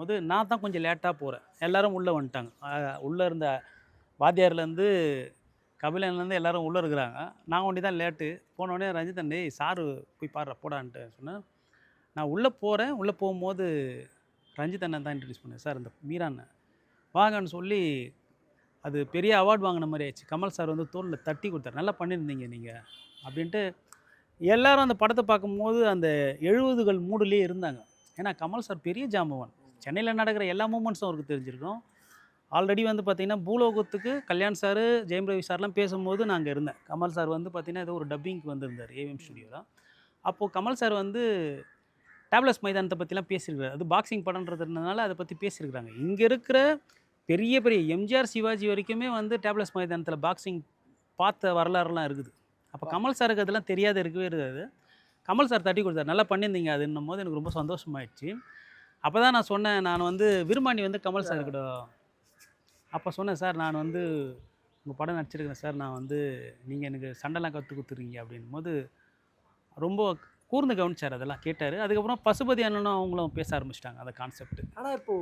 போது நான் தான் கொஞ்சம் லேட்டாக போகிறேன். எல்லாரும் உள்ளே வந்துட்டாங்க. உள்ளே இருந்த வாத்தியார்லேருந்து கபிலன்லேருந்து எல்லாரும் உள்ளே இருக்கிறாங்க. நான் ஒண்டி தான் லேட்டு. போனோடனே ரஞ்சிதன் டேய் சாரு போய் பாருடா போடான்ட்டு சொன்னேன். நான் உள்ளே போகிறேன். உள்ளே போகும்போது ரஞ்சித் அண்ணன் தான் இன்ட்ரடியூஸ் பண்ணார். சார் இந்த மீரா அண்ணன் வாங்கன்னு சொல்லி அது பெரிய அவார்ட் வாங்கின மாதிரி ஆயிடுச்சு. கமல் சார் வந்து தோளில் தட்டி கொடுத்தாரு. நல்லா பண்ணியிருந்தீங்க நீங்கள் அப்படின்ட்டு எல்லாரும் அந்த படத்தை பார்க்கும்போது அந்த 70கள் மூடுலேயே இருந்தாங்க. ஏன்னா கமல் சார் பெரிய ஜாம்பவான். சென்னையில் நடக்கிற எல்லா மூமெண்ட்ஸும் அவருக்கு தெரிஞ்சிருக்கும். ஆல்ரெடி வந்து பார்த்தீங்கன்னா, பூலோகத்துக்கு கல்யாண் சார், ஜெயம் ரவி சார்லாம் பேசும்போது நான் அங்க இருந்தேன். கமல் சார் வந்து பார்த்தீங்கன்னா, ஏதோ ஒரு டப்பிங்க்கு வந்திருந்தார் ஏவிஎம் ஸ்டுடியோல. அப்போது கமல் சார் வந்து டேப்லஸ் மைதானத்தை பற்றிலாம் பேசியிருக்காரு. அது பாக்ஸிங் படம்ன்றதுனால அதை பற்றி பேசியிருக்கிறாங்க. இங்கே இருக்கிற பெரிய பெரிய எம்ஜிஆர், சிவாஜி வரைக்குமே வந்து டேப்லஸ் மைதானத்தில் பாக்ஸிங் பார்த்த வரலாறுலாம் இருக்குது. அப்போ கமல் சாருக்கு அதெல்லாம் தெரியாத இருக்கவே இருக்காது. கமல் சார் தட்டி கொடுத்தாரு. நல்லா பண்ணியிருந்தீங்க அதுன்னும்போது எனக்கு ரொம்ப சந்தோஷமாயிடுச்சு. அப்போ தான் நான் சொன்னேன், நான் வந்து விருமாண்டி வந்து கமல் சார் கூட அப்போ சொன்னேன், சார் நான் வந்து உங்கள் படம் நடிச்சிருக்கிறேன் சார். நான் வந்து நீங்கள் எனக்கு சண்டைலாம் கற்றுக் கொடுத்துருக்கீங்க அப்படின்னும்போது ரொம்ப கூர்ந்து கவனிச்சார். அதெல்லாம் கேட்டார். அதுக்கப்புறம் பசுபதி அண்ணனும் அவங்களும் பேச ஆரம்பிச்சிட்டாங்க அந்த கான்செப்ட். ஆனா இப்போ